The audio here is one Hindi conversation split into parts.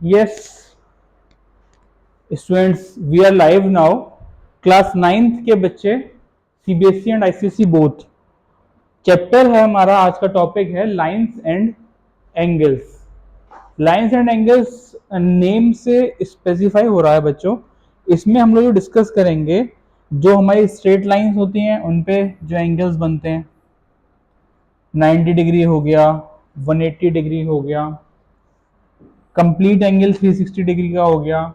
Yes students, we are live now. Class 9th के बच्चे, CBSE and ICSE both, chapter है हमारा आज का टॉपिक है lines and angles. Lines and angles name से स्पेसिफाई हो रहा है बच्चों। इसमें हम लोग डिस्कस करेंगे जो हमारी स्ट्रेट लाइंस होती हैं उन पे जो एंगल्स बनते हैं। 90 डिग्री हो गया, 180 डिग्री हो गया, कंप्लीट एंगल 360 डिग्री का हो गया,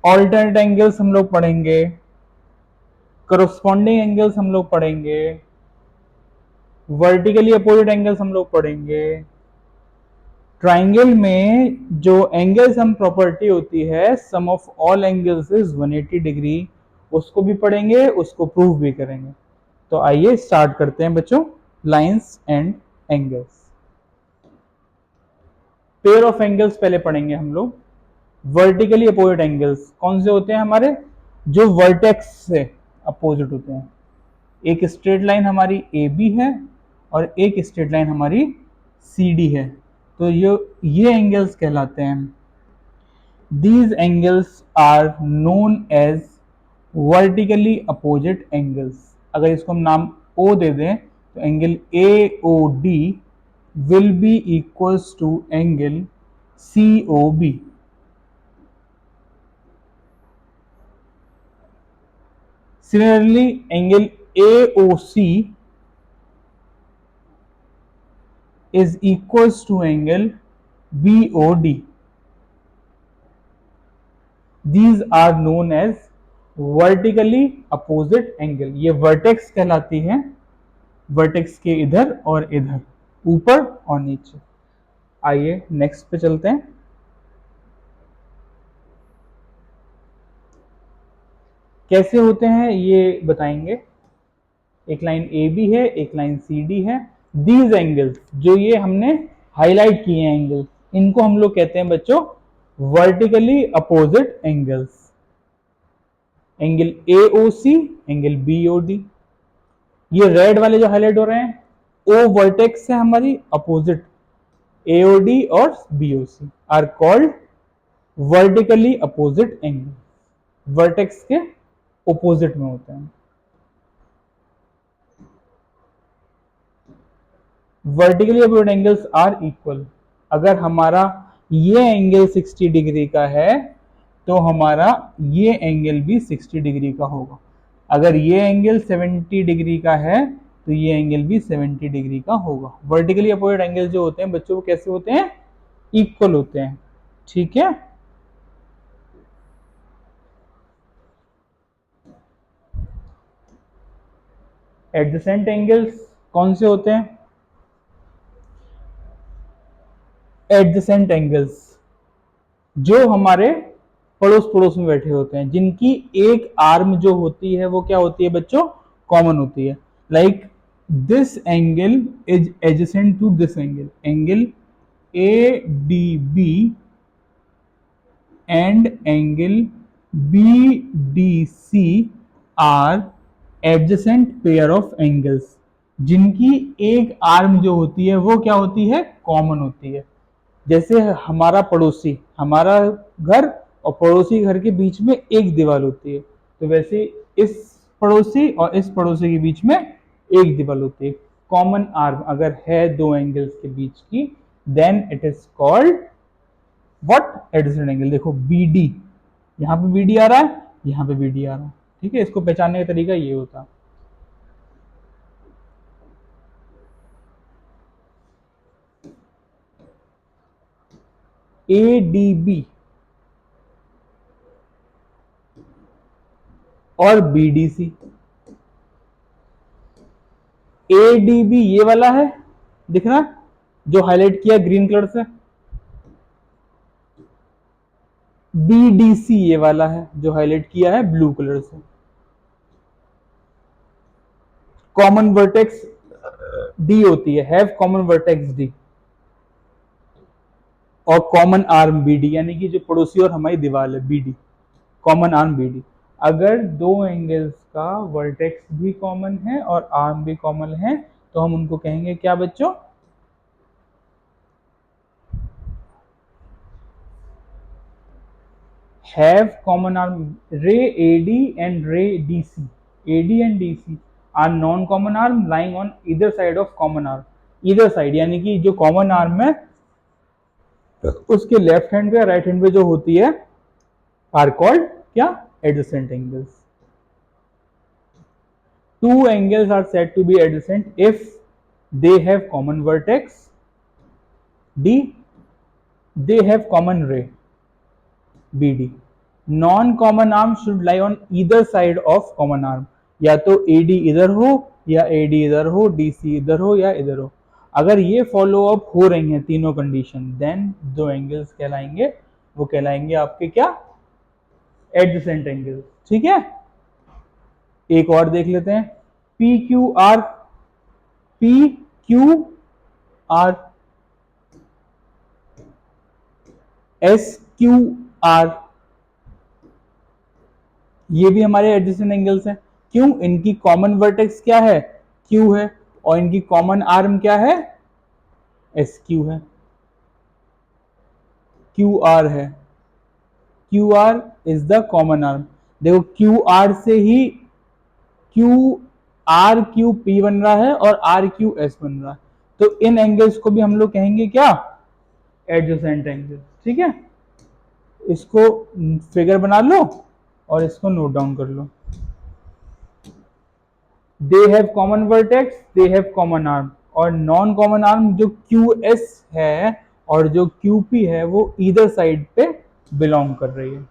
ऑल्टरनेट एंगल्स हम लोग पढ़ेंगे, करस्पॉन्डिंग एंगल्स हम लोग पढ़ेंगे, वर्टिकली अपोजिट एंगल्स हम लोग पढ़ेंगे। ट्राइंगल में जो एंगल सम प्रॉपर्टी होती है, sum of all angles is 180 degree, उसको भी पढ़ेंगे, उसको प्रूव भी करेंगे। तो आइए स्टार्ट करते हैं बच्चों, lines and angles. Pair of angles पहले पढ़ेंगे हम लोग। वर्टिकली अपोजिट एंगल्स कौन से होते हैं हमारे? जो वर्टेक्स से अपोजिट होते हैं। एक स्ट्रेट लाइन हमारी ए बी है और एक स्ट्रेट लाइन हमारी सी डी है, तो ये एंगल्स कहलाते हैं। These angles are known as vertically opposite angles. अगर इसको हम नाम ओ दे दें तो angle A O D will be equals to angle C O B. Similarly, angle AOC is equals to angle BOD. These are known as vertically opposite angle. ये vertex कहलाती है, vertex के इधर और इधर, ऊपर और नीचे। आइए नेक्स्ट पे चलते हैं। कैसे होते हैं ये बताएंगे। एक लाइन ए बी है, एक लाइन सी डी है। दीज एंगल्स, जो ये हमने हाईलाइट किए हैं एंगल्स, इनको हम लोग कहते हैं बच्चों vertically opposite angles. Angle AOC, angle BOD. ये रेड वाले जो हाईलाइट हो रहे हैं, ओ वर्टेक्स है हमारी अपोजिट, एओडी और BOC are called vertically opposite angle. Vertex के अपोजिट में होते हैं। Vertically opposite angles are equal. अगर हमारा ये एंगल 60 डिग्री का है तो हमारा ये एंगल भी 60 डिग्री का होगा। अगर ये एंगल 70 डिग्री का है तो ये एंगल भी 70 डिग्री का होगा। वर्टिकली अपोजिट एंगल जो होते हैं बच्चों, वो कैसे होते हैं? इक्वल होते हैं। ठीक है। एडजेसेंट एंगल्स कौन से होते हैं? एडजेसेंट एंगल्स जो हमारे पड़ोस पड़ोस में बैठे होते हैं, जिनकी एक आर्म जो होती है वो क्या होती है बच्चों? कॉमन होती है। Like this angle is adjacent to this angle. Angle A D B and angle B D C are adjacent pair of angles, जिनकी एक आर्म जो होती है वो क्या होती है? कॉमन होती है। जैसे हमारा पड़ोसी, हमारा घर और पड़ोसी घर के बीच में एक दीवार होती है, तो वैसे इस पड़ोसी और इस पड़ोसी के बीच में एक दीवार होती है। कॉमन आर्म अगर है दो एंगल्स के बीच की, then it is called what? Adjacent angle. देखो बीडी, यहाँ पे बीडी आ रहा है, यहाँ पे बीडी आ रहा है। ठीक है, इसको पहचानने का तरीका ये होता है। ए डी बी और बीडीसी। एडीबी ये वाला है, दिख रहा है जो हाईलाइट किया ग्रीन कलर से। बीडीसी ये वाला है जो हाईलाइट किया है ब्लू कलर से। कॉमन वर्टेक्स डी होती है, हैव कॉमन वर्टेक्स डी, और कॉमन आर्म बीडी, यानी कि जो पड़ोसी और हमारी दीवार है बीडी, कॉमन आर्म बीडी। अगर दो एंगल्स का वर्टेक्स भी कॉमन है और आर्म भी कॉमन है तो हम उनको कहेंगे क्या बच्चों? have common arm. Ray AD and ray DC. AD and DC are non-common arm lying on either side of common arm. Either side यानी कि जो common arm है उसके लेफ्ट हैंड पे या राइट हैंड पे जो होती है आर कॉल्ड क्या? Adjacent angles. Two angles are said to be adjacent if they have common vertex. D. They have common ray. BD. Non-common arm should lie on either side of common arm. या तो AD इधर हो या AD इधर हो, DC इधर हो या इधर हो. अगर ये फॉलो अप हो रही हैं तीनों कंडीशन, देन जो एंगल्स कहलाएंगे वो कहलाएंगे आपके क्या? Adjacent angles. ठीक है, एक और देख लेते हैं. PQR. PQR. SQR. ये भी हमारे एडजेसेंट एंगल्स हैं. क्यों? इनकी कॉमन वर्टेक्स क्या है? Q है, और इनकी कॉमन आर्म क्या है? SQ है. QR है. QR is the common arm. देखो QR से ही RQP बन रहा है और RQS बन रहा है. तो इन एंगल्स को भी हम लोग कहेंगे क्या? Adjacent angle. ठीक है, इसको फिगर बना लो और इसको नोट डाउन कर लो. They have common vertex, they have common arm, और नॉन कॉमन आर्म जो QS है और जो QP है वो ईदर साइड पे बिलोंग कर रही है.